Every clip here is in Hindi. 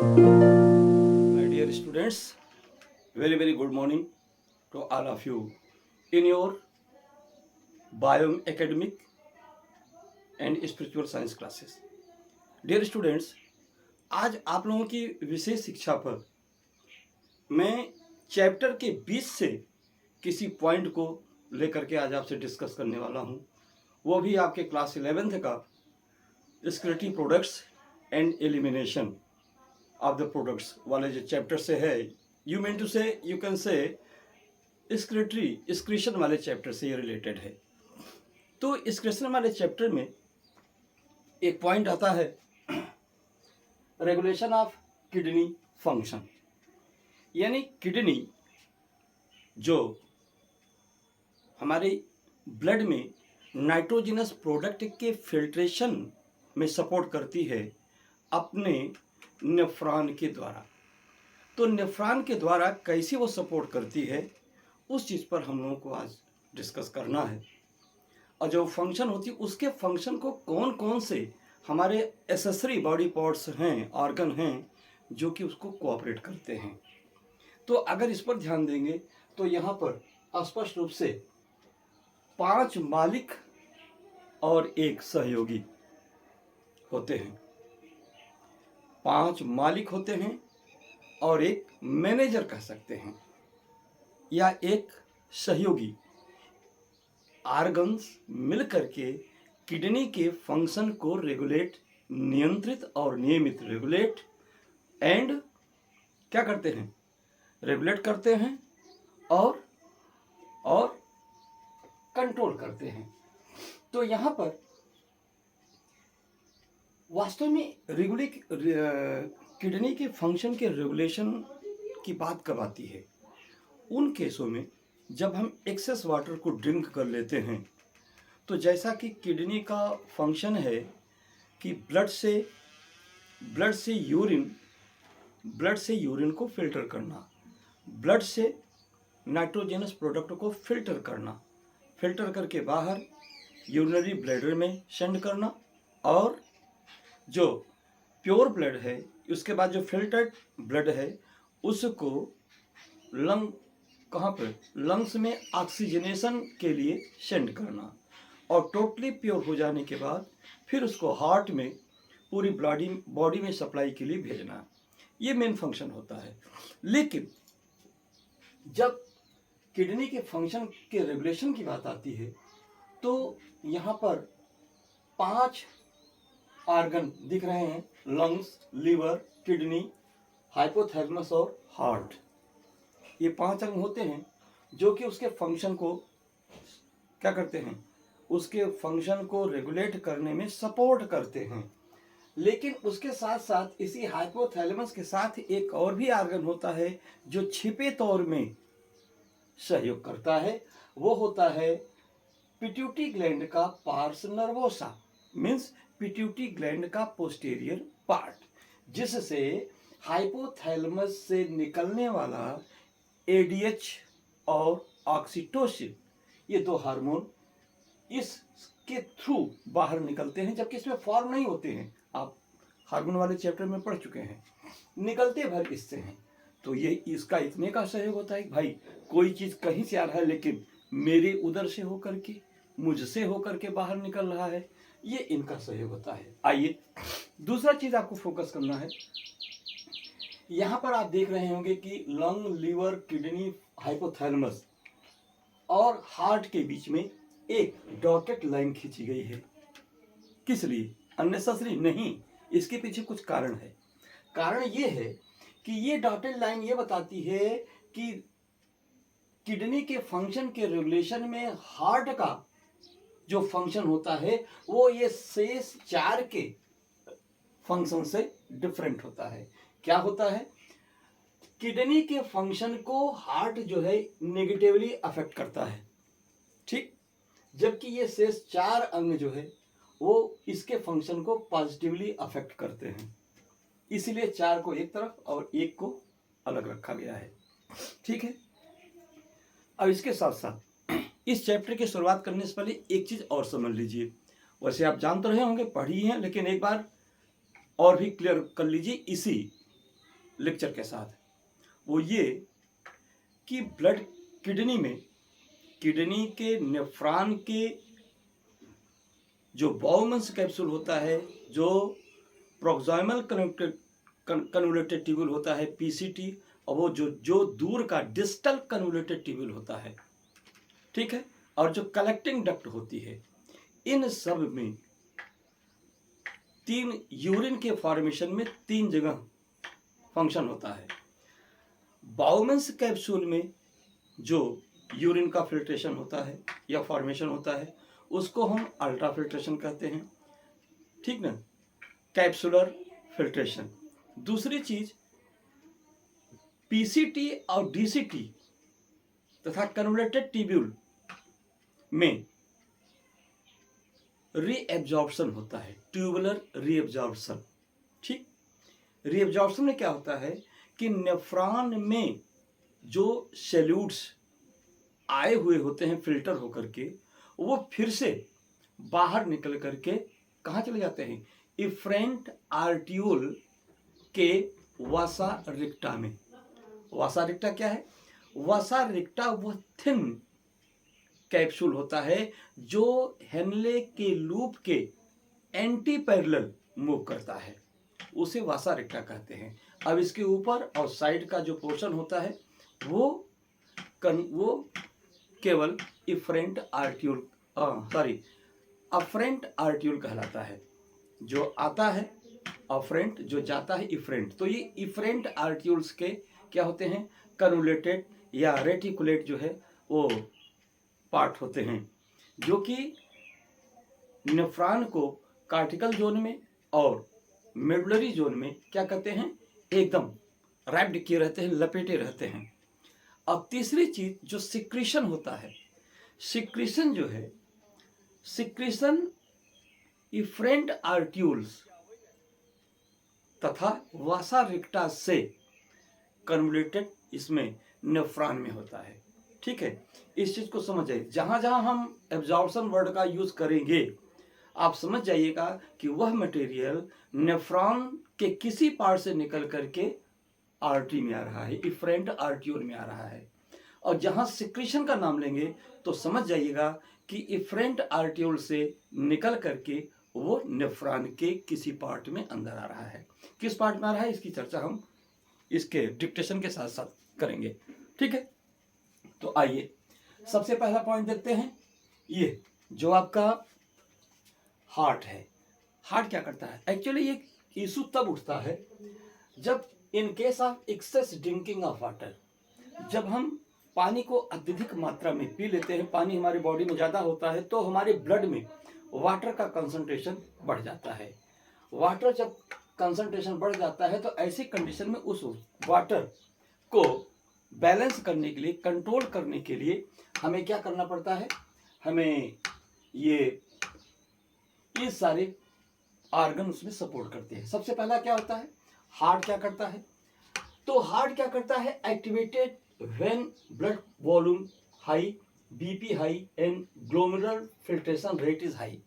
My dear students, very good morning to all of you in your bioacademic and spiritual science classes. Dear students, आज आप लोगों की विशेष शिक्षा पर मैं चैप्टर के 20 से किसी पॉइंट को लेकर के आज आपसे डिस्कस करने वाला हूँ, वो भी आपके क्लास 11th का excretory products and elimination of the products वाले जो चैप्टर से है, you mean to say you can say excretion वाले चैप्टर से ये रिलेटेड है। तो एक्सक्रीशन वाले चैप्टर में एक पॉइंट आता है रेगुलेशन ऑफ किडनी फंक्शन, यानी किडनी जो हमारे ब्लड में नाइट्रोजनस प्रोडक्ट के फिल्ट्रेशन में सपोर्ट करती है अपने नेफ्रॉन के द्वारा। तो नेफ्रॉन के द्वारा कैसे वो सपोर्ट करती है उस चीज़ पर हम लोगों को आज डिस्कस करना है। और जो फंक्शन होती है उसके फंक्शन को कौन कौन से हमारे एसेसरी बॉडी पार्ट्स हैं, ऑर्गन हैं जो कि उसको कोऑपरेट करते हैं। तो अगर इस पर ध्यान देंगे तो यहाँ पर स्पष्ट रूप से 5 मालिक और एक सहयोगी होते हैं। 5 मालिक होते हैं और एक मैनेजर कह सकते हैं या एक सहयोगी। ऑर्गन्स मिलकर के किडनी के फंक्शन को रेगुलेट, नियंत्रित और नियमित रेगुलेट एंड क्या करते हैं, रेगुलेट करते हैं और कंट्रोल करते हैं। तो यहाँ पर वास्तव में किडनी के फंक्शन के रेगुलेशन की बात कब आती है? उन केसों में जब हम एक्सेस वाटर को ड्रिंक कर लेते हैं। तो जैसा कि किडनी का फंक्शन है कि ब्लड से यूरिन को फिल्टर करना, ब्लड से नाइट्रोजनस प्रोडक्ट को फिल्टर करना, फिल्टर करके बाहर यूरिनरी ब्लैडर में सेंड करना, और जो प्योर ब्लड है उसके बाद जो फिल्टर्ड ब्लड है उसको लंग्स में ऑक्सीजनेशन के लिए सेंड करना, और टोटली प्योर हो जाने के बाद फिर उसको हार्ट में पूरी बॉडी में सप्लाई के लिए भेजना। ये मेन फंक्शन होता है। लेकिन जब किडनी के फंक्शन के रेगुलेशन की बात आती है तो यहाँ पर 5 ऑर्गन दिख रहे हैं, लंग्स, लीवर, किडनी, हाइपोथैलेमस और हार्ट। ये 5 अंग होते हैं जो कि उसके फंक्शन को क्या करते हैं, उसके फंक्शन को रेगुलेट करने में सपोर्ट करते हैं। लेकिन उसके साथ साथ इसी हाइपोथैलेमस के साथ एक और भी ऑर्गन होता है जो छिपे तौर में सहयोग करता है। वो होता है पिट्यूटरी ग्लैंड का pars nervosa, means pituitary gland का पोस्टीरियर पार्ट, जिससे हाइपोथैलेमस से निकलने वाला एडीएच और ऑक्सीटोसिन, ये 2 हार्मोन इसके थ्रू बाहर निकलते हैं, जबकि इसमें फॉर्म नहीं होते हैं। आप हार्मोन वाले चैप्टर में पढ़ चुके हैं, निकलते भर इससे हैं। तो ये इसका इतने का सहयोग होता है कि भाई कोई चीज़ कहीं से आ रहा है लेकिन मेरे उधर से होकर के, मुझसे होकर के बाहर निकल रहा है, ये इनका सहयोग होता है। आइए दूसरा चीज आपको फोकस करना है। यहां पर आप देख रहे होंगे कि लंग, लीवर, किडनी, हाइपोथैलेमस और हार्ट के बीच में एक डॉटेड लाइन खींची गई है। किस लिए? अननेसेसरी नहीं, इसके पीछे कुछ कारण है। कारण ये है कि ये डॉटेड लाइन ये बताती है कि किडनी के फंक्शन के रेगुलेशन में हार्ट का जो फंक्शन होता है वो ये शेष 4 के फंक्शन से डिफरेंट होता है। क्या होता है? किडनी के फंक्शन को हार्ट जो है नेगेटिवली अफेक्ट करता है, ठीक, जबकि ये शेष 4 अंग जो है वो इसके फंक्शन को पॉजिटिवली अफेक्ट करते हैं। इसीलिए 4 को एक तरफ और 1 को अलग रखा गया है, ठीक है। अब इसके साथ साथ इस चैप्टर की शुरुआत करने से पहले एक चीज और समझ लीजिए। वैसे आप जान तो रहे होंगे, पढ़ी हैं, लेकिन एक बार और भी क्लियर कर लीजिए इसी लेक्चर के साथ, वो ये कि ब्लड किडनी के नेफ्रॉन के जो बाउमन्स कैप्सूल होता है, जो प्रोक्सिमल कन्वोल्यूटेड ट्यूब्यूल होता है पीसीटी, और वो जो दूर का डिस्टल कन्वोल्यूटेड ट्यूब्यूल होता है, ठीक है, और जो कलेक्टिंग डक्ट होती है, इन सब में तीन यूरिन के फॉर्मेशन में 3 जगह फंक्शन होता है। बाउमन्स कैप्सूल में जो यूरिन का फिल्ट्रेशन होता है या फॉर्मेशन होता है, उसको हम अल्ट्रा फिल्ट्रेशन कहते हैं, ठीक ना, कैप्सुलर फिल्ट्रेशन। दूसरी चीज पीसीटी और डीसीटी तथा कन्वोल्यूटेड ट्यूब्यूल में रीएब्जॉर्प्शन होता है, ट्यूबुलर रीएब्जॉर्प्शन। ठीक, रीएब्जॉर्प्शन में क्या होता है कि नेफ्रॉन में जो सैल्यूट्स आए हुए होते हैं फिल्टर होकर के, वो फिर से बाहर निकल करके कहाँ चले जाते हैं, इफरेंट आर्ट्यूल के वासा रिक्टा में। वासा रिक्टा क्या है? वासा रिक्टा वह थिन कैप्सूल होता है जो हेनले के लूप के एंटी पैरेलल मूव करता है, उसे वासा रिक्टा कहते हैं। अब इसके ऊपर और साइड का जो पोर्शन होता है वो केवल इफरेंट आर्ट्यूल अफरेंट आर्ट्यूल कहलाता है। जो आता है अफरेंट, जो जाता है इफरेंट। तो ये इफरेंट आर्ट्यूल्स के क्या होते हैं, कन्वोल्यूटेड या रेटिकुलेट जो है वो पार्ट होते हैं, जो कि नेफ्रॉन को कार्टिकल जोन में और मेडुलरी जोन में क्या कहते हैं, एकदम रैप्ड किए रहते हैं, लपेटे रहते हैं। अब तीसरी चीज जो सिक्रीशन होता है, सिक्रीशन जो है, सिक्रीशन इफरेंट आर्ट्यूल्स तथा वासा रिक्टा से कन्वोल्यूटेड इसमें नेफ्रॉन में होता है। ठीक है, इस चीज को समझिए। जहां जहां हम एब्जॉर्प्शन वर्ड का यूज करेंगे आप समझ जाइएगा कि वह मटेरियल नेफ्रॉन के किसी पार्ट से निकल करके आर्टरी में आ रहा है, इफरेंट आर्ट्यूल में आ रहा है। और जहां सिक्रीशन का नाम लेंगे तो समझ जाइएगा कि इफरेंट आर्ट्यूल से निकल करके वो नेफ्रॉन के किसी पार्ट में अंदर आ रहा है। किस पार्ट में आ रहा है इसकी चर्चा हम इसके डिक्टेशन के साथ साथ करेंगे। ठीक है, तो आइए सबसे पहला पॉइंट देखते हैं। ये जो आपका हार्ट है, हार्ट क्या करता है? एक्चुअली ये इशू तब उठता है जब in case of excess drinking of water, जब हम पानी को अत्यधिक मात्रा में पी लेते हैं, पानी हमारी बॉडी में ज़्यादा होता है तो हमारे ब्लड में वाटर का कंसंट्रेशन बढ़ जाता है। वाटर जब कंसंट्रेशन बढ़ जाता है तो ऐसी कंडीशन में उस वाटर को बैलेंस करने के लिए, कंट्रोल करने के लिए हमें क्या करना पड़ता है, हमें ये सारे ऑर्गन उसमें सपोर्ट करते हैं। सबसे पहला क्या होता है, हार्ट क्या करता है? तो हार्ट क्या करता है, activated when blood volume high, BP high and glomerular filtration rate is high.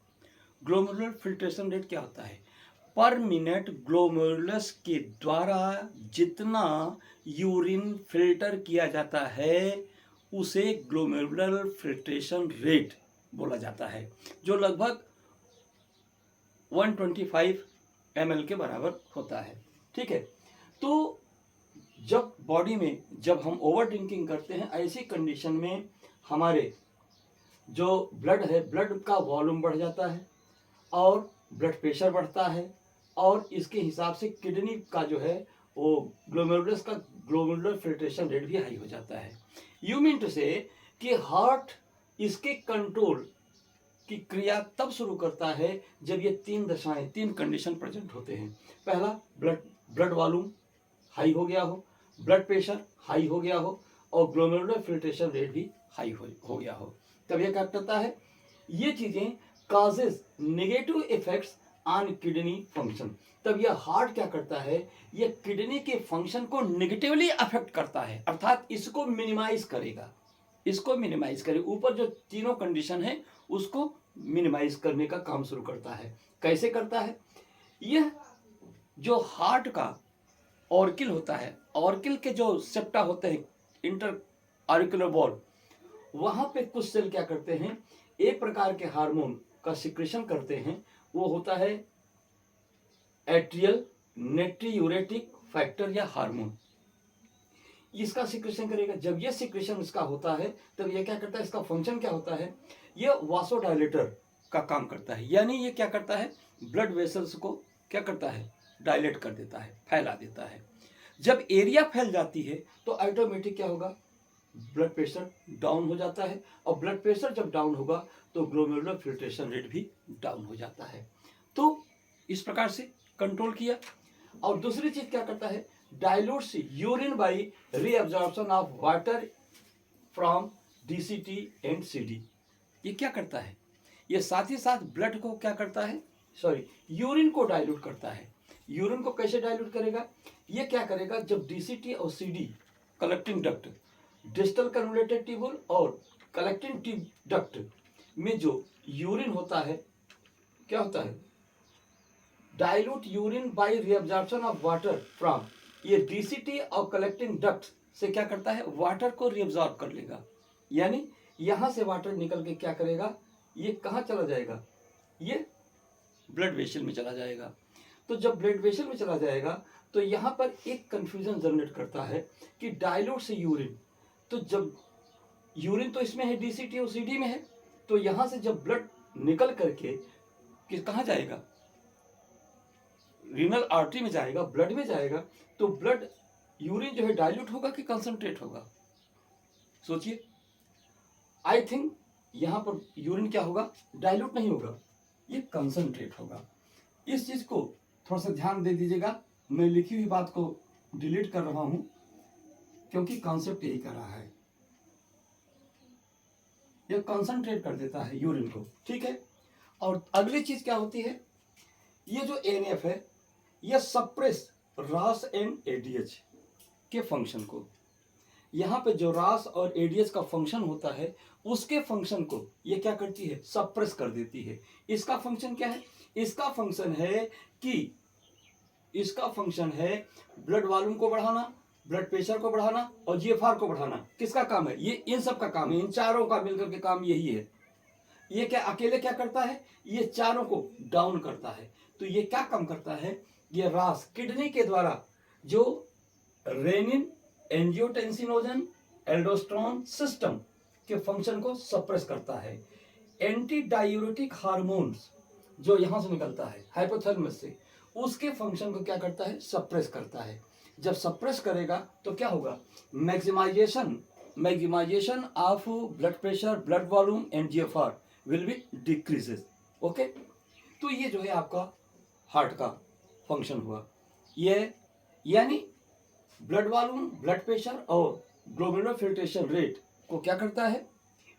Glomerular filtration rate क्या होता है? पर मिनट ग्लोमेरुलस के द्वारा जितना यूरिन फिल्टर किया जाता है उसे ग्लोमेरुलर फिल्ट्रेशन रेट बोला जाता है, जो लगभग 125 ml के बराबर होता है। ठीक है, तो जब बॉडी में जब हम ओवर ड्रिंकिंग करते हैं, ऐसी कंडीशन में हमारे जो ब्लड है, ब्लड का वॉल्यूम बढ़ जाता है और ब्लड प्रेशर बढ़ता है, और इसके हिसाब से किडनी का जो है वो ग्लोमेरुलस का ग्लोमेरुलर फिल्ट्रेशन रेट भी हाई हो जाता है। यू मीन टू से कि हार्ट इसके कंट्रोल की क्रिया तब शुरू करता है जब ये 3 कंडीशन प्रेजेंट होते हैं। पहला, ब्लड वॉल्यूम हाई हो गया हो, ब्लड प्रेशर हाई हो गया हो और ग्लोमेरुलर फिल्ट्रेशन रेट भी हाई हो गया हो। तब यह क्या करता है, ये चीजें causes negative effects on kidney function. तब यह हार्ट क्या करता है, यह किडनी के फंक्शन को नेगेटिवली अफेक्ट करता है, अर्थात इसको मिनिमाइज करेगा, इसको मिनिमाइज करे। ऊपर जो तीनों कंडीशन है उसको मिनिमाइज करने का काम शुरू करता है। कैसे करता है? यह जो हार्ट का ऑर्किल होता है, ऑर्किल के जो सेप्टा होते हैं इंटर ऑरिकुलर वॉल, वहाँ पे कुछ सेल क्या करते हैं, एक प्रकार के हार्मोन का सिक्रेशन करते हैं, वो होता है एट्रियल नेट्रियूरेटिक फैक्टर या हार्मोन। इसका सिक्रेशन करेगा। जब ये सिक्रेशन इसका होता है तब ये क्या करता है, इसका फंक्शन क्या होता है, ये वासोडायलेटर का काम करता है। यानी ये क्या करता है, ब्लड वेसल्स को क्या करता है, डायलेट कर देता है, फैला देता है। जब एरिया फैल जाती है तो ऑटोमेटिक क्या होगा, ब्लड प्रेशर डाउन हो जाता है, और ब्लड प्रेशर जब डाउन होगा तो ग्लोमेरुलर फिल्ट्रेशन रेट भी डाउन हो जाता है। तो इस प्रकार से कंट्रोल किया। और दूसरी चीज क्या करता है, dilutes urine by reabsorption of water from DCT and CD. ये क्या करता है, ये साथ ही साथ ब्लड को क्या करता है, सॉरी यूरिन को डाइल्यूट करता है। यूरिन को कैसे डाइल्यूट करेगा, ये क्या करेगा, जब डीसीटी और CD collecting duct, distal convoluted tubule और कलेक्टिंग डक्ट में जो यूरिन होता है, क्या होता है, dilute urine by reabsorption of water from, ये डीसीटी और कलेक्टिंग डक्ट से क्या करता है, वाटर को रीअब्जॉर्ब कर लेगा। यानी यहां से वाटर निकल के क्या करेगा, ये कहां चला जाएगा, ये ब्लड वेसल में चला जाएगा। तो जब ब्लड वेसल में चला जाएगा तो यहां पर एक कंफ्यूजन जनरेट करता है कि डाइल्यूट से यूरिन, तो जब यूरिन तो इसमें है, डीसीटी और सीडी में है, तो यहां से जब ब्लड निकल करके कहां जाएगा, रीनल आर्टरी में जाएगा, ब्लड में जाएगा, तो ब्लड यूरिन जो है डाइल्यूट होगा कि कंसंट्रेट होगा, सोचिए। आई थिंक यहां पर यूरिन क्या होगा, डाइल्यूट नहीं होगा, ये कंसंट्रेट होगा। इस चीज को थोड़ा सा ध्यान दे दीजिएगा। मैं लिखी हुई बात को डिलीट कर रहा हूं क्योंकि कॉन्सेप्ट यही कर रहा है, ये कंसंट्रेट कर देता है यूरिन को, ठीक है। और अगली चीज क्या होती है, ये जो एनएफ है यह सप्रेस रास एंड एडीएच के फंक्शन को, यहाँ पे जो रास और एडीएच का फंक्शन होता है उसके फंक्शन को ये क्या करती है, सप्रेस कर देती है। इसका फंक्शन क्या है, इसका फंक्शन है कि इसका फंक्शन है ब्लड वॉल्यूम को बढ़ाना, ब्लड प्रेशर को बढ़ाना और जीएफआर को बढ़ाना। किसका काम है, ये इन सब का काम है, इन चारों का मिलकर के काम यही है। ये क्या अकेले क्या करता है, ये चारों को डाउन करता है। तो ये क्या काम करता है, ये रास किडनी के द्वारा जो रेनिन एंजियोटेंसिनोजन एल्डोस्टेरोन सिस्टम के फंक्शन को सप्रेस करता है। एंटी डायूरेटिक हार्मोन्स जो यहां से निकलता है हाइपोथैलेमस से, उसके फंक्शन को क्या करता है, सप्रेस करता है। जब सप्रेस करेगा तो क्या होगा, maximization of blood pressure, blood volume and GFR will be decreases. Okay, तो ये जो है आपका हार्ट का फंक्शन हुआ। ये यानी ब्लड वॉल्यूम, ब्लड प्रेशर और ग्लोमेरुलर फिल्ट्रेशन रेट को क्या करता है,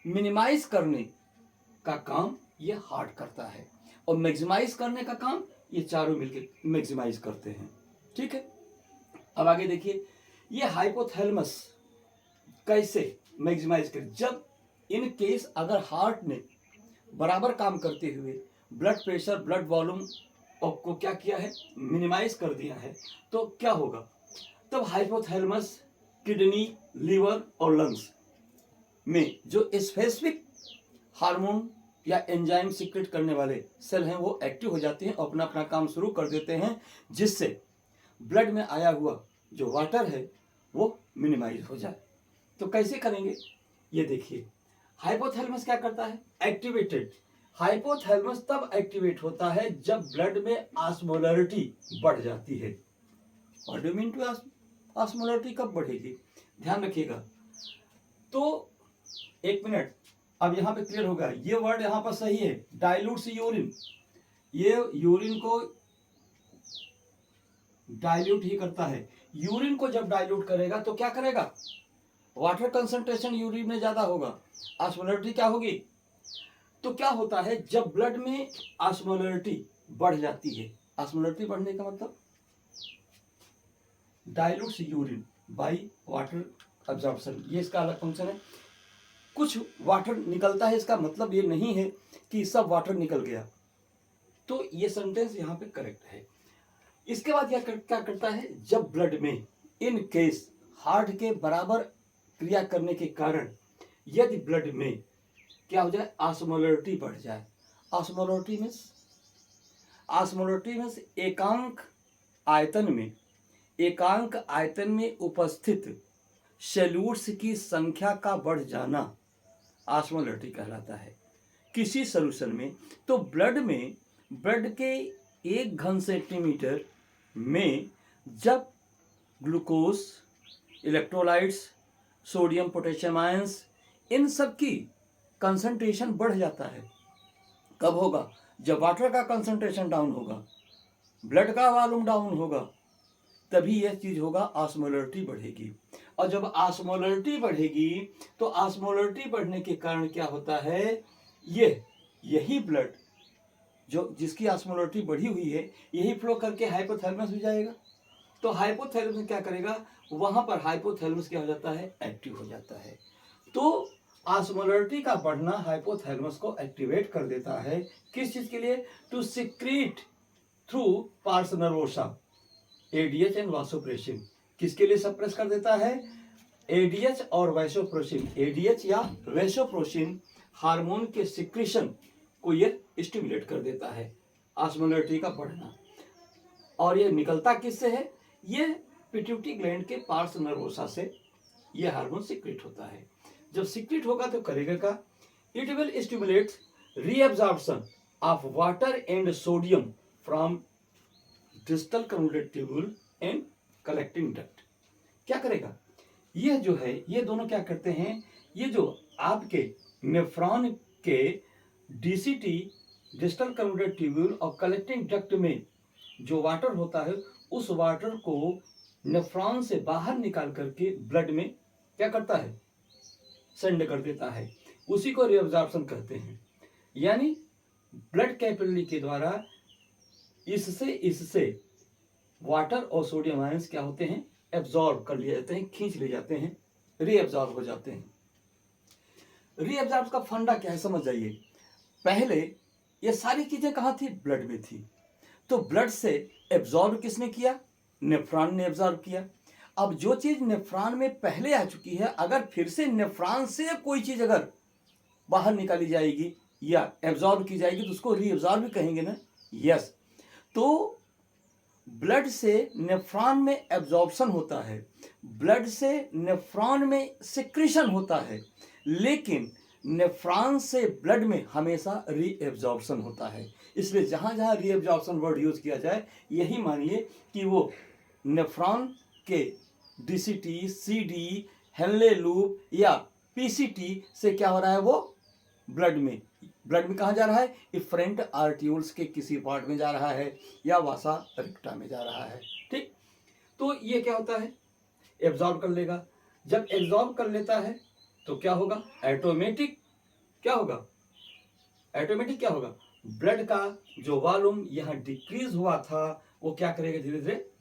मिनिमाइज करने का काम ये हार्ट करता है, और मैक्सिमाइज करने का काम ये चारों मिलकर मैक्सिमाइज करते हैं, ठीक है। अब आगे देखिए, ये हाइपोथैलेमस कैसे मैक्सिमाइज करे, जब इन केस अगर हार्ट ने बराबर काम करते हुए ब्लड प्रेशर, ब्लड वॉल्यूम को क्या किया है, मिनिमाइज कर दिया है, तो क्या होगा, तब हाइपोथैलेमस किडनी, लीवर और लंग्स में जो स्पेसिफिक हार्मोन या एंजाइम सीक्रेट करने वाले सेल हैं वो एक्टिव हो जाते हैं और अपना अपना काम शुरू कर देते हैं, जिससे ब्लड में आया हुआ जो वाटर है वो मिनिमाइज हो जाए। तो कैसे करेंगे, ये देखिए, हाइपोथैलेमस क्या करता है, एक्टिवेटेड। हाइपोथैलेमस तब एक्टिवेट होता है जब ब्लड में ऑस्मोलरिटी बढ़ जाती है। What do you mean to osmolarity कब बढ़ेगी, ध्यान रखिएगा। तो एक मिनट, अब यहाँ पे क्लियर होगा, ये वर्ड यहाँ पर सही है, डाइल्यूट्स यूरिन, ये यूरिन को डाइल्यूट ही करता है। यूरिन को जब डाइल्यूट करेगा तो क्या करेगा, वाटर कंसंट्रेशन यूरिन में ज्यादा होगा, ऑस्मोलरिटी क्या होगी। तो क्या होता है, जब ब्लड में ऑस्मोलरिटी बढ़ जाती है, ऑस्मोलरिटी बढ़ने का मतलब dilutes urine by water absorption, ये इसका अलग फंक्शन है। कुछ वाटर निकलता है, इसका मतलब ये नहीं है कि सब वाटर निकल गया। तो ये सेंटेंस यहाँ पे करेक्ट है। इसके बाद क्या करता है, जब ब्लड में इन केस हार्ट के बराबर क्रिया करने के कारण यदि ब्लड में क्या हो जाए, ऑस्मोलरिटी बढ़ जाए। ऑस्मोलरिटी मीन्स एकांक आयतन में उपस्थित सेल्यूल्स की संख्या का बढ़ जाना ऑस्मोलरिटी कहलाता है किसी सॉल्यूशन में। तो ब्लड के 1 घन सेंटीमीटर में जब glucose, electrolytes, sodium, potassium ions, इन सब की कंसंट्रेशन बढ़ जाता है, कब होगा, जब वाटर का कंसंट्रेशन डाउन होगा, ब्लड का वॉल्यूम डाउन होगा, तभी यह चीज होगा, ऑस्मोलरिटी बढ़ेगी। और जब ऑस्मोलरिटी बढ़ेगी तो ऑस्मोलरिटी बढ़ने के कारण क्या होता है, यही ब्लड जो जिसकी ऑस्मोलरिटी बढ़ी हुई है यही फ्लो करके हाइपोथैलेमस में जाएगा। तो हाइपोथैलेमस क्या करेगा, वहां पर हाइपोथैलेमस क्या हो जाता है, एक्टिव हो जाता है। तो ऑस्मोलरिटी का बढ़ना हाइपोथैलेमस को एक्टिवेट कर देता है, किस चीज के लिए, to secrete through pars nervosa ADH and vasopressin. किसके लिए सप्रेस कर देता है, एडीएच और वैसोप्रेसिन। एडीएच या वैसोप्रेसिन हार्मोन के सिक्रीशन को ये स्टिमुलेट कर देता है, ऑस्मोलरिटी का बढ़ना। और ये निकलता किससे है, ये पिट्यूटरी ग्लैंड के पार्स नर्वोसा से ये हार्मोन सिक्रीट होता है। जब सिक्रीट होगा तो करेगा क्या, it will stimulate reabsorption of water and sodium from distal convoluted tubule and collecting duct. क्या करेगा, यह जो है, ये दोनों क्या करते हैं, ये जो आपके नेफ्रॉन के डीसीटी डिस्टल कन्वोल्यूटेड ट्यूब्यूल और कलेक्टिंग डक्ट में जो वाटर होता है, उस वाटर को नेफ्रॉन से बाहर निकाल करके ब्लड में क्या करता है, सेंड कर देता है। उसी को रीअब्जॉर्प्शन कहते हैं। यानी ब्लड कैपिलरी के द्वारा इससे वाटर और सोडियम आयंस क्या होते हैं, एब्जॉर्ब कर लिए जाते हैं, खींच ले जाते हैं, रीअब्जॉर्ब हो जाते हैं। रीअब्जॉर्ब का फंडा क्या है समझ जाइए। पहले ये सारी चीजें कहाँ थी, ब्लड में थी। तो ब्लड से एब्जॉर्ब किसने किया, नेफ्रॉन ने एब्जॉर्ब किया। अब जो चीज नेफ्रॉन में पहले आ चुकी है, अगर फिर से नेफ्रॉन से कोई चीज अगर बाहर निकाली जाएगी या एब्जॉर्ब की जाएगी तो उसको रीअब्जॉर्ब भी कहेंगे ना। यस, तो ब्लड से नेफ्रॉन में एब्जॉर्प्शन होता है, ब्लड से नेफ्रॉन में सिक्रीशन होता है, लेकिन नेफ्रॉन से ब्लड में हमेशा रीएब्जॉर्प्शन होता है। इसलिए जहां जहां रीएब्जॉर्प्शन वर्ड यूज किया जाए, यही मानिए कि वो नेफ्रॉन के डीसीटी, सीडी, हेनले लूप या पीसीटी से क्या हो रहा है, वो ब्लड में कहाँ जा रहा है, इफरेंट आर्ट्यूल्स के किसी पार्ट में जा रहा है या वासा रिक्टा में जा रहा है। ठीक, तो ये क्या होता है, एब्जॉर्ब कर लेगा। जब एब्जॉर्ब कर लेता है तो क्या होगा, ऑटोमेटिक क्या होगा, ब्लड का जो वॉल्यूम यहाँ डिक्रीज हुआ था वो क्या करेगा, धीरे धीरे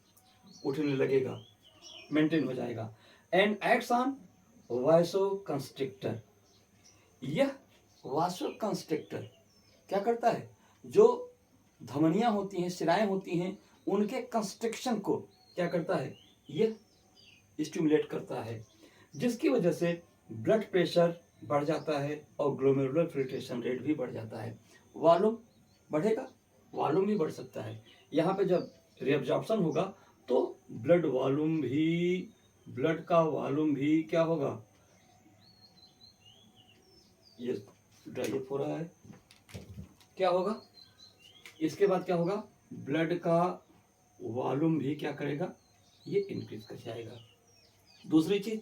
उठने लगेगा, मेंटेन हो जाएगा। And acts on vasoconstrictor. यह वासोकंस्ट्रिक्टर क्या करता है, जो धमनियां होती हैं, शिराएं होती हैं, उनके कंस्ट्रिक्शन को क्या करता है, यह स्टिमुलेट करता है, जिसकी वजह से ब्लड प्रेशर बढ़ जाता है और ग्लोमेरुलर फिल्ट्रेशन रेट भी बढ़ जाता है। वॉल्यूम बढ़ेगा, वॉल्यूम भी बढ़ सकता है। यहाँ पे जब रीअब्जॉर्प्शन होगा तो ब्लड का वॉल्यूम भी क्या होगा, ये ड्राइअप हो रहा है, क्या होगा, इसके बाद क्या होगा, ब्लड का वॉल्यूम भी क्या करेगा, ये इंक्रीज कर जाएगा। दूसरी चीज,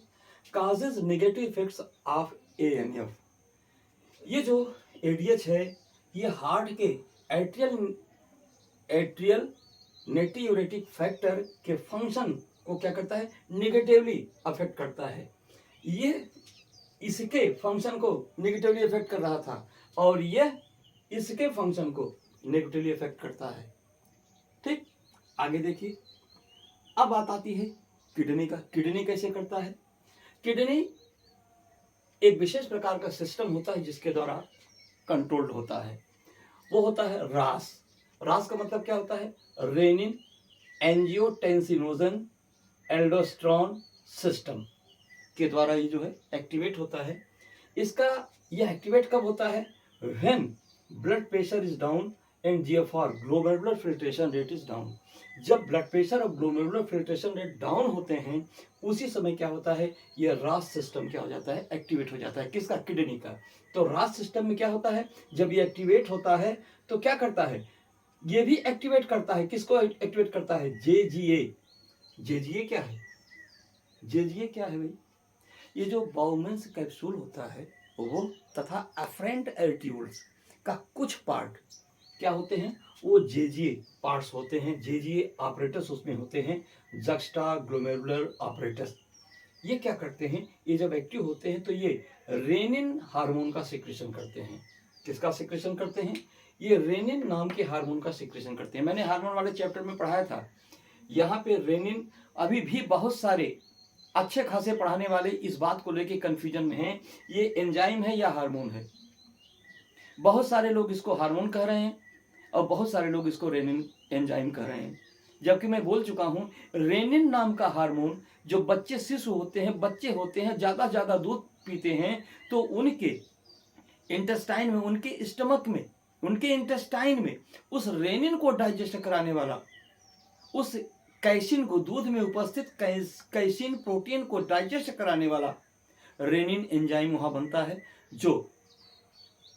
causes negative effects of ANF। ये जो ADH है, ये हार्ट के एट्रियल नेट्रियूरेटिक फैक्टर के फंक्शन को क्या करता है, निगेटिवली अफेक्ट करता है। ये इसके फंक्शन को निगेटिवली अफेक्ट कर रहा था और यह इसके फंक्शन को नेगेटिवली अफेक्ट करता है। ठीक, आगे देखिए। अब बात आती है किडनी का। किडनी कैसे करता है, किडनी एक विशेष प्रकार का सिस्टम होता है जिसके द्वारा कंट्रोल्ड होता है। वो होता है रास। रास का मतलब क्या होता है, रेनिन एंजियोटेंसिनोजन एल्डोस्टेरोन सिस्टम के द्वारा ये जो है एक्टिवेट होता है। इसका यह एक्टिवेट कब होता है? When blood pressure is down and GFR glomerular filtration rate is down. जब ब्लड प्रेशर और ग्लोमेरुलर फिल्ट्रेशन रेट डाउन होते हैं उसी समय क्या होता है, यह रास सिस्टम क्या हो जाता है, एक्टिवेट हो जाता है। किसका? किडनी का। तो रास सिस्टम में क्या होता है, जब ये एक्टिवेट होता है तो क्या करता है, ये भी एक्टिवेट करता है। किसको एक्टिवेट करता है? जेजीए। जेजीए क्या है? जेजीए क्या है भाई? ये जो बाउमेंस कैप्सूल होता है वो तथा अफरेंट एरिट्यूल्स का कुछ पार्ट क्या होते हैं, वो जेजीए पार्ट्स होते हैं। जेजीए ऑपरेटस उसमें होते हैं, जक्स्टा ग्लोमेरुलर ऑपरेटस। ये क्या करते हैं, ये जब एक्टिव होते हैं तो ये रेनिन हार्मोन का सिक्रेशन करते हैं। किसका सिक्रेशन करते हैं? ये रेनिन नाम के हार्मोन का सिक्रेशन करते हैं। मैंने हार्मोन वाले चैप्टर में पढ़ाया था। यहाँ पे रेनिन, अभी भी बहुत सारे अच्छे खासे पढ़ाने वाले इस बात को लेके कंफ्यूजन में हैं, ये एंजाइम है या हार्मोन है। बहुत सारे लोग इसको हार्मोन कह रहे हैं और बहुत सारे लोग इसको रेनिन एंजाइम कह रहे हैं। जबकि मैं बोल चुका हूं, रेनिन नाम का हार्मोन जो बच्चे शिशु होते हैं, बच्चे होते हैं, ज्यादा दूध पीते हैं तो उनके इंटेस्टाइन में, उनके स्टमक में, उनके इंटेस्टाइन में उस रेनिन को डाइजेस्ट कराने वाला, उस कैसिन को, दूध में उपस्थित कैसिन प्रोटीन को डाइजेस्ट कराने वाला रेनिन एंजाइम वहां बनता है जो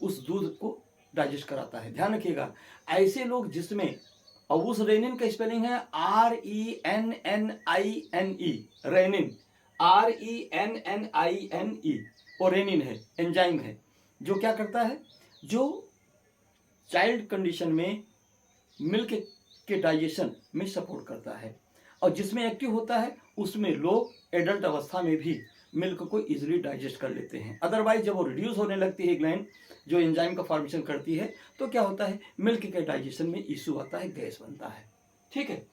उस दूध को डाइजेस्ट कराता है। ध्यान रखिएगा, ऐसे लोग जिसमें, और उस रेनिन का स्पेलिंग है RENNINE, रेनिन, RENNINE, और रेनिन है, एंजाइम है जो क्या करता है, जो चाइल्ड कंडीशन में मिल्क के डाइजेशन में सपोर्ट करता है। और जिसमें एक्टिव होता है उसमें लोग एडल्ट अवस्था में भी मिल्क को इजीली डाइजेस्ट कर लेते हैं। अदरवाइज जब वो रिड्यूस होने लगती है ग्लैंड जो एंजाइम का फॉर्मेशन करती है तो क्या होता है, मिल्क के डाइजेशन में इश्यू आता है, गैस बनता है। ठीक है,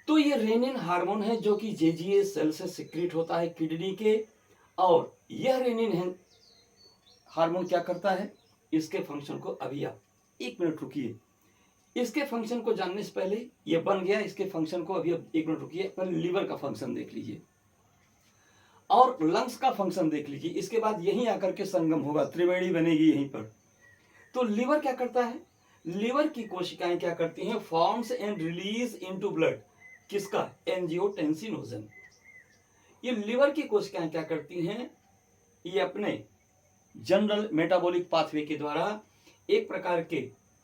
तो ये रेनिन हार्मोन है जो कि जेजीए सेल से सिक्रेट होता है किडनी के। और यह रेनिन है हार्मोन क्या करता है, इसके फंक्शन को, अभी आप 1 मिनट रुकिए, इसके फंक्शन को जानने से पहले, ये बन गया, इसके फंक्शन को अभी 1 मिनट रुकिए, पहले लीवर का फंक्शन देख लीजिए और लंग्स का फंक्शन देख लीजिए। इसके बाद यहीं आकर के संगम होगा, त्रिवेणी बनेगी यहीं पर। तो लीवर क्या करता है, लीवर की कोशिकाएं क्या करती हैं, forms and release into blood, किसका, एंजियोटेंसिनोजन। ये लीवर की कोशिकाएं क्या करती हैं, ये अपने जनरल मेटाबॉलिक पाथवे के द्वारा एक प्रकार के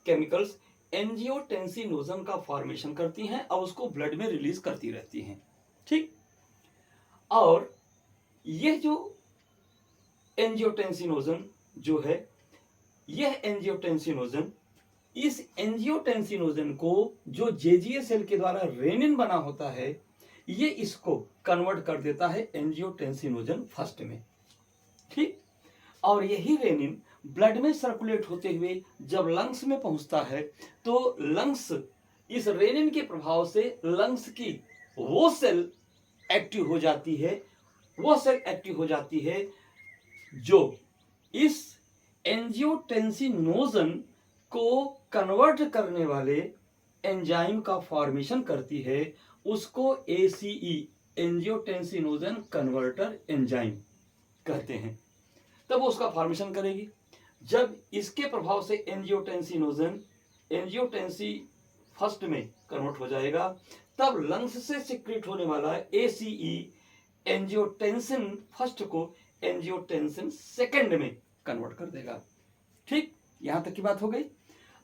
केमिकल्स एंजियोटेंसिनोजन का फॉर्मेशन करती हैं और उसको ब्लड में रिलीज करती रहती हैं। ठीक, और यह जो एंजियोटेंसिनोजन जो है, यह एंजियोटेंसिनोजन, इस एंजियोटेंसिनोजन को जो जेजीए सेल के द्वारा रेनिन बना होता है, ये इसको कन्वर्ट कर देता है एंजियोटेंसिनोजन फर्स्ट में। ठीक, और यही रेनिन ब्लड में सर्कुलेट होते हुए जब लंग्स में पहुंचता है तो लंग्स, इस रेनिन के प्रभाव से लंग्स की वो सेल एक्टिव हो जाती है, वो सेल एक्टिव हो जाती है जो इस एंजियोटेंसिनोजन को कन्वर्ट करने वाले एंजाइम का फॉर्मेशन करती है। उसको ACE, एंजियोटेंसिनोजन कन्वर्टर एंजाइम कहते हैं। तब वो उसका फॉर्मेशन करेगी। जब इसके प्रभाव से एंजियोटेंसिनोजन एंजियोटेंसी फर्स्ट में कन्वर्ट हो जाएगा, तब लंग्स से सिक्रेट होने वाला ACE एंजियोटेंसिन फर्स्ट को एंजियोटेंसिन सेकंड में कन्वर्ट कर देगा। ठीक, यहां तक की बात हो गई।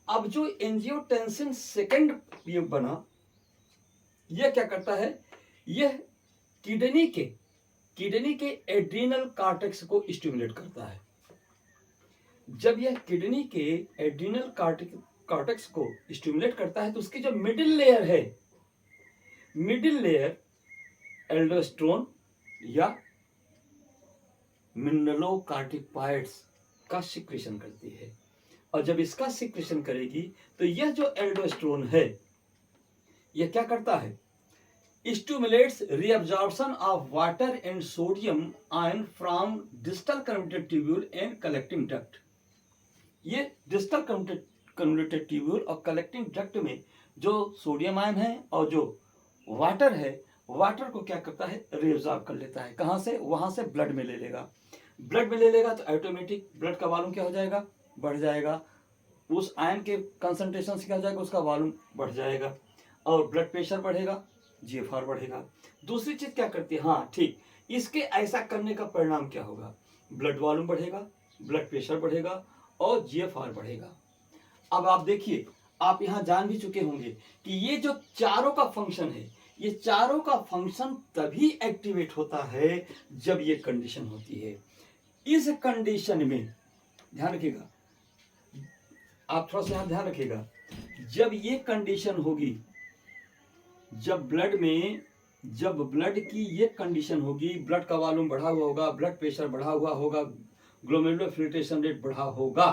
अब जो एंजियोटेंसिन सेकंड ये बना, यह क्या करता है, यह किडनी के एड्रीनल कॉर्टेक्स को स्टिमुलेट करता है। जब यह किडनी के एड्रीनल कॉर्टेक्स को स्टिमुलेट करता है तो उसकी जो मिडिल लेयर है, मिडिल लेयर एल्डोस्टेरोन या मिनरलोकार्टिकॉइड्स का सिक्रेशन करती है। और जब इसका सिक्रेशन करेगी तो यह जो एल्डोस्टेरोन है, यह क्या करता है, stimulates reabsorption of water and sodium ion from distal convoluted tubule and collecting duct। ये distal convoluted tubule और collecting duct में जो सोडियम आयन है और जो वाटर है, वाटर को क्या करता है, रिएब्जॉर्ब कर लेता है। कहाँ से, वहाँ से ब्लड में ले लेगा। ब्लड में ले लेगा तो ऑटोमेटिक ब्लड का वॉल्यूम क्या हो जाएगा, बढ़ जाएगा। उस आयन के कंसंट्रेशन से क्या हो जाएगा, उसका वॉल्यूम बढ़ जाएगा और ब्लड प्रेशर बढ़ेगा, जीएफआर बढ़ेगा। दूसरी चीज क्या करती है, हाँ ठीक, इसके ऐसा करने का परिणाम क्या होगा, ब्लड वॉल्यूम बढ़ेगा, ब्लड प्रेशर बढ़ेगा और जीएफआर बढ़ेगा। अब आप देखिए, आप यहाँ जान भी चुके होंगे कि ये जो चारों का फंक्शन है, ये चारों का फंक्शन तभी एक्टिवेट होता है जब ये कंडीशन होती है। इस कंडीशन में ध्यान रखिएगा, आप थोड़ा सा यहाँ ध्यान रखिएगा, जब ये कंडीशन होगी, जब ब्लड की ये कंडीशन होगी, ब्लड का वॉल्यूम बढ़ा हुआ होगा, ब्लड प्रेशर बढ़ा हुआ होगा, ग्लोमेरुलर फिल्ट्रेशन रेट बढ़ा होगा,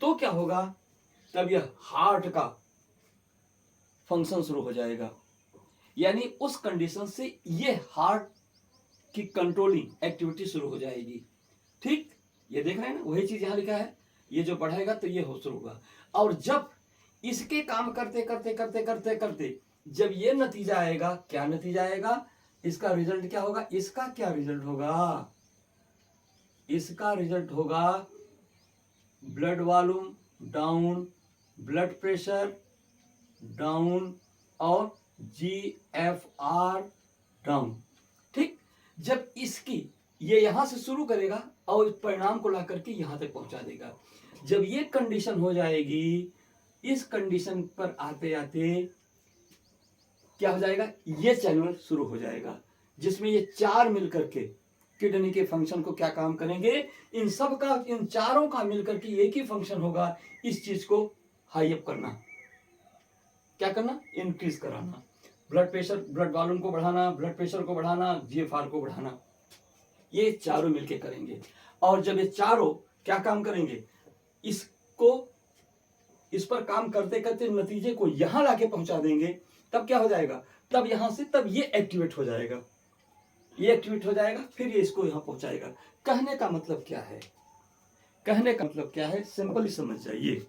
तो क्या होगा, तब यह हार्ट का फंक्शन शुरू हो जाएगा। यानी उस कंडीशन से ये हार्ट की कंट्रोलिंग एक्टिविटी शुरू हो जाएगी। ठीक, ये देख रहे हैं ना, वही चीज यहां लिखा है, ये जो बढ़ेगा तो ये हो शुरू होगा। और जब इसके काम करते करते करते करते करते जब ये नतीजा आएगा, क्या नतीजा आएगा, इसका रिजल्ट क्या होगा, इसका क्या रिजल्ट होगा, इसका रिजल्ट होगा blood volume down, blood pressure down और जीएफआर डाउन। ठीक, जब इसकी ये यहां से शुरू करेगा और इस परिणाम को ला करके यहां तक पहुंचा देगा। जब ये कंडीशन हो जाएगी, इस कंडीशन पर आते आते क्या हो जाएगा, ये चैनल शुरू हो जाएगा जिसमें ये चार मिलकर के किडनी के फंक्शन को क्या काम करेंगे, इन सब का, इन चारों का मिलकर के एक ही फंक्शन होगा, इस चीज को हाई अप करना, क्या करना, इंक्रीज कराना, ब्लड प्रेशर, ब्लड वॉल्यूम को बढ़ाना, ब्लड प्रेशर को बढ़ाना, जीएफआर को बढ़ाना, ये चारों मिलके करेंगे। और जब ये चारों क्या काम करेंगे, इसको, इस पर काम करते करते नतीजे को यहां लाके पहुंचा देंगे, तब क्या हो जाएगा, तब यहां से तब ये एक्टिवेट हो जाएगा, ये एक्टिवेट हो जाएगा, फिर ये इसको यहां पहुंचाएगा। कहने का मतलब क्या है, कहने का मतलब क्या है, सिंपली समझ जाइए।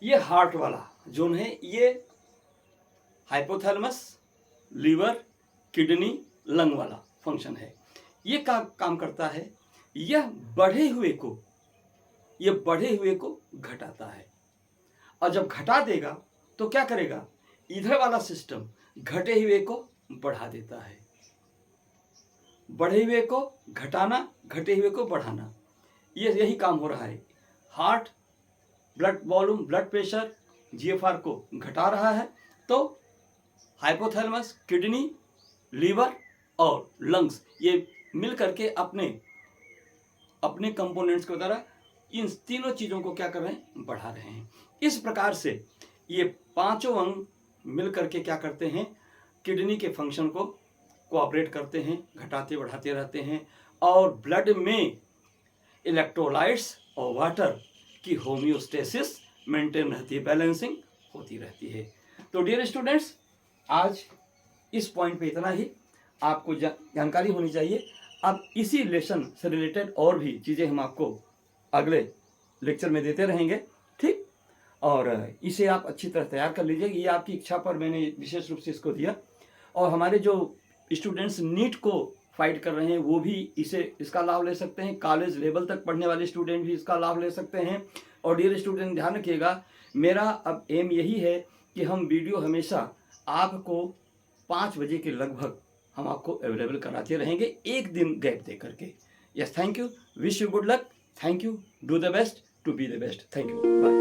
ये हार्ट वाला जोन है, ये हाइपोथैलेमस, लीवर, किडनी, लंग वाला फंक्शन है। ये काम करता है, यह बढ़े हुए को घटाता है। और जब घटा देगा तो क्या करेगा, इधर वाला सिस्टम घटे हुए को बढ़ा देता है, बढ़े हुए को घटाना, घटे हुए को बढ़ाना, ये यही काम हो रहा है। Heart blood volume, blood pressure, GFR को घटा रहा है, तो हाइपोथैलेमस, किडनी, लीवर और लंग्स ये मिल करके अपने अपने कंपोनेंट्स के द्वारा इन तीनों चीजों को क्या कर रहे हैं, बढ़ा रहे हैं। इस प्रकार से ये पांचों अंग मिल करके क्या करते हैं, किडनी के फंक्शन को कोऑपरेट करते हैं, घटाते बढ़ाते रहते हैं, और ब्लड में इलेक्ट्रोलाइट्स और वाटर की होम्योस्टेसिस मेंटेन रहती है, बैलेंसिंग होती रहती है। तो डियर स्टूडेंट्स, आज इस पॉइंट पे इतना ही आपको जानकारी होनी चाहिए। अब इसी लेसन से रिलेटेड और भी चीज़ें हम आपको अगले लेक्चर में देते रहेंगे, ठीक। और इसे आप अच्छी तरह तैयार कर लीजिए, ये आपकी इच्छा पर मैंने विशेष रूप से इसको दिया। और हमारे जो स्टूडेंट्स नीट को फाइट कर रहे हैं वो भी इसका लाभ ले सकते हैं, कॉलेज लेवल तक पढ़ने वाले स्टूडेंट भी इसका लाभ ले सकते हैं। और डियर स्टूडेंट, ध्यान रखिएगा, मेरा अब एम यही है कि हम वीडियो हमेशा आपको 5 बजे के लगभग हम आपको अवेलेबल कराते रहेंगे, एक दिन गैप दे करके। Yes, thank you, wish you good luck, thank you, do the best to be the best, thank you, bye.